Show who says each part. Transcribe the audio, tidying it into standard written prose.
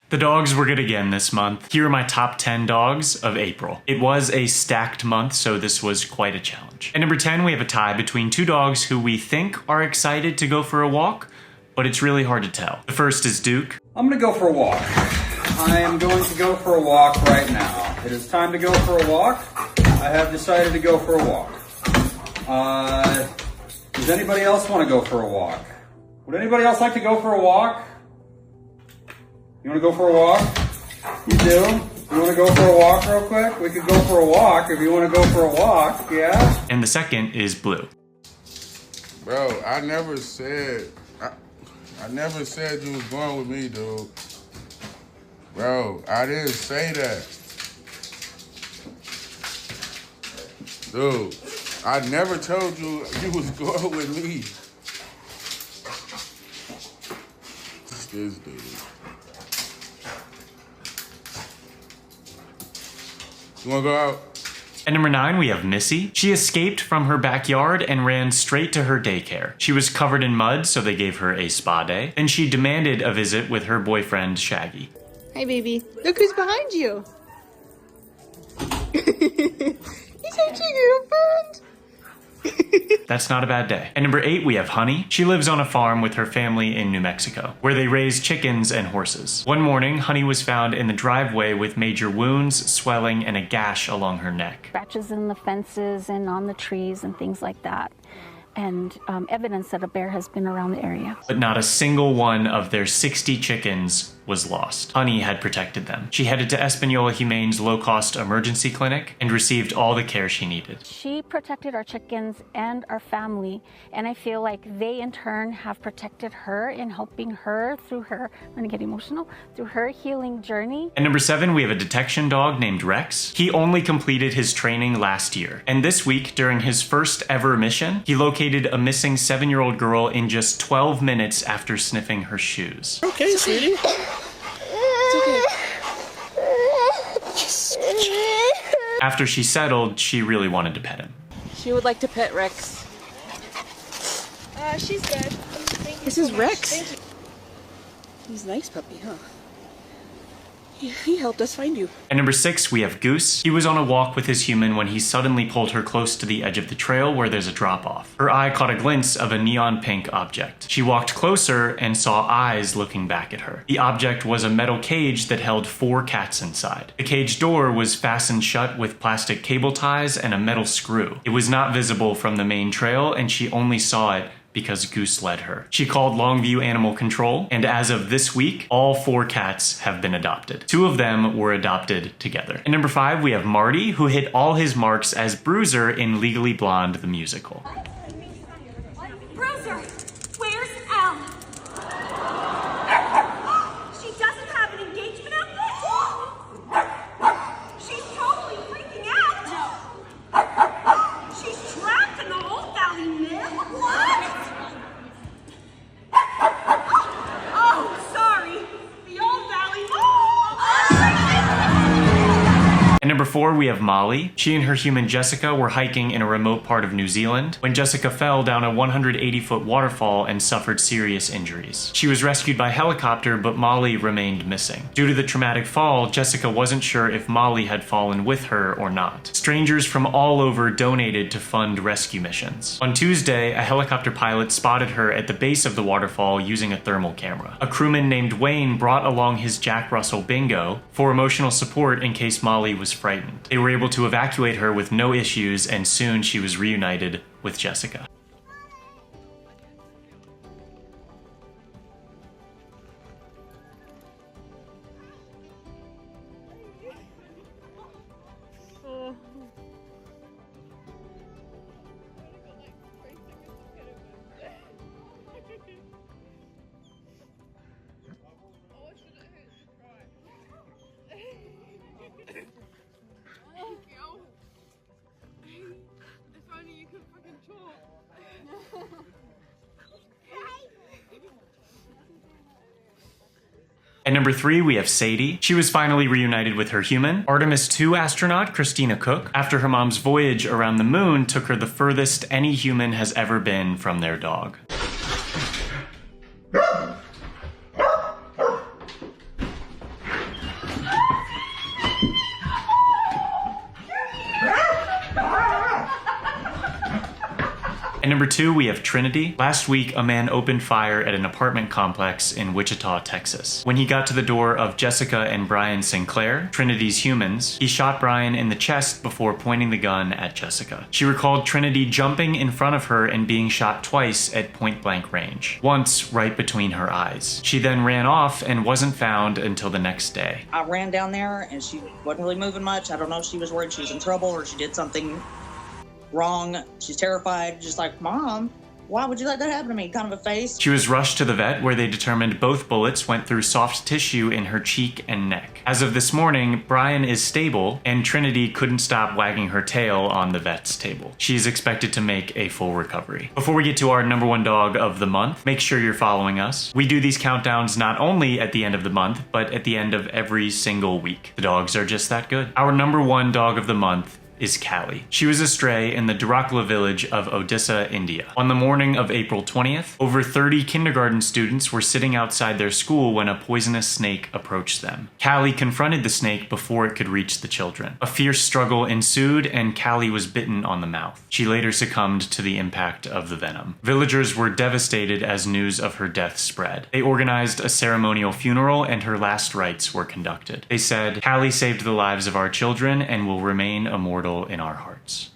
Speaker 1: The dogs were good again this month. Here are my top 10 dogs of April. It was a stacked month, so this was quite a challenge. At number 10, we have a tie between two dogs who we think are excited to go for a walk, but it's really hard to tell. The first is Duke.
Speaker 2: I'm gonna go for a walk. I am going to go for a walk right now. It is time to go for a walk. I have decided to go for a walk. Does anybody else want to go for a walk? Would anybody else like to go for a walk? You want to go for a walk? You do? You want to go for a walk real quick? We could go for a walk if you want to go for a walk, yeah?
Speaker 1: And the second is Blue.
Speaker 3: Bro, I never said you was going with me, dude. Bro, I didn't say that. Dude, I never told you you was going with me. This dude. You wanna go out?
Speaker 1: At number 9, we have Missy. She escaped from her backyard and ran straight to her daycare. She was covered in mud, so they gave her a spa day. Then she demanded a visit with her boyfriend, Shaggy.
Speaker 4: Hey, baby. Look who's behind you. He's touching your friend.
Speaker 1: That's not a bad day. At number 8, we have Honey. She lives on a farm with her family in New Mexico, where they raise chickens and horses. One morning, Honey was found in the driveway with major wounds, swelling, and a gash along her neck.
Speaker 5: Scratches in the fences and on the trees and things like that. And evidence that a bear has been around the area.
Speaker 1: But not a single one of their 60 chickens was lost. Honey had protected them. She headed to Espanola Humane's low-cost emergency clinic and received all the care she needed.
Speaker 5: She protected our chickens and our family, and I feel like they in turn have protected her in helping her through her, I'm gonna get emotional, through her healing journey.
Speaker 1: At number 7, we have a detection dog named Rex. He only completed his training last year, and this week, during his first ever mission, he located a missing 7-year-old girl in just 12 minutes after sniffing her shoes.
Speaker 4: Okay, sweetie. It's okay.
Speaker 1: After she settled, she really wanted to pet him.
Speaker 4: She would like to pet Rex.
Speaker 6: She's good. Thank you
Speaker 4: This
Speaker 6: so
Speaker 4: is
Speaker 6: much.
Speaker 4: Rex.
Speaker 6: Thank you.
Speaker 4: He's a nice puppy, huh? He helped us find you.
Speaker 1: At number 6, we have Goose. He was on a walk with his human when he suddenly pulled her close to the edge of the trail where there's a drop-off. Her eye caught a glimpse of a neon pink object. She walked closer and saw eyes looking back at her. The object was a metal cage that held 4 cats inside. The cage door was fastened shut with plastic cable ties and a metal screw. It was not visible from the main trail, and she only saw it because Goose led her. She called Longview Animal Control, and as of this week, all 4 cats have been adopted. 2 of them were adopted together. At number 5, we have Marty, who hit all his marks as Bruiser in Legally Blonde, the musical.
Speaker 7: Bruiser, where's Elle? She doesn't have an engagement outfit? She's totally freaking out. She's trapped in the Old Valley Mill? What? Oh, sorry. The Old Valley
Speaker 1: At number 4, we have Molly. She and her human Jessica were hiking in a remote part of New Zealand when Jessica fell down a 180-foot waterfall and suffered serious injuries. She was rescued by helicopter, but Molly remained missing. Due to the traumatic fall, Jessica wasn't sure if Molly had fallen with her or not. Strangers from all over donated to fund rescue missions. On Tuesday, a helicopter pilot spotted her at the base of the waterfall using a thermal camera. A crewman named Wayne brought along his Jack Russell Bingo for emotional support in case Molly was frightened. They were able to evacuate her with no issues, and soon she was reunited with Jessica. At number 3, we have Sadi. She was finally reunited with her human. Artemis 2 astronaut Christina Cook, after her mom's voyage around the moon, took her the furthest any human has ever been from their dog. At number 2, we have Trinity. Last week, a man opened fire at an apartment complex in Wichita, Texas. When he got to the door of Jessica and Brian Sinclair, Trinity's humans, he shot Brian in the chest before pointing the gun at Jessica. She recalled Trinity jumping in front of her and being shot twice at point-blank range, once right between her eyes. She then ran off and wasn't found until the next day.
Speaker 6: I ran down there and she wasn't really moving much. I don't know if she was worried she was in trouble or she did something wrong. She's terrified, just like, Mom, why would you let that happen to me? Kind of a face.
Speaker 1: She was rushed to the vet where they determined both bullets went through soft tissue in her cheek and neck. As of this morning, Brian is stable and Trinity couldn't stop wagging her tail on the vet's table. She is expected to make a full recovery. Before we get to our number 1 dog of the month, make sure you're following us. We do these countdowns not only at the end of the month, but at the end of every single week. The dogs are just that good. Our number 1 dog of the month is Callie. She was a stray in the Dharakala village of Odisha, India. On the morning of April 20th, over 30 kindergarten students were sitting outside their school when a poisonous snake approached them. Callie confronted the snake before it could reach the children. A fierce struggle ensued and Callie was bitten on the mouth. She later succumbed to the impact of the venom. Villagers were devastated as news of her death spread. They organized a ceremonial funeral and her last rites were conducted. They said, "Callie saved the lives of our children and will remain immortal in our hearts."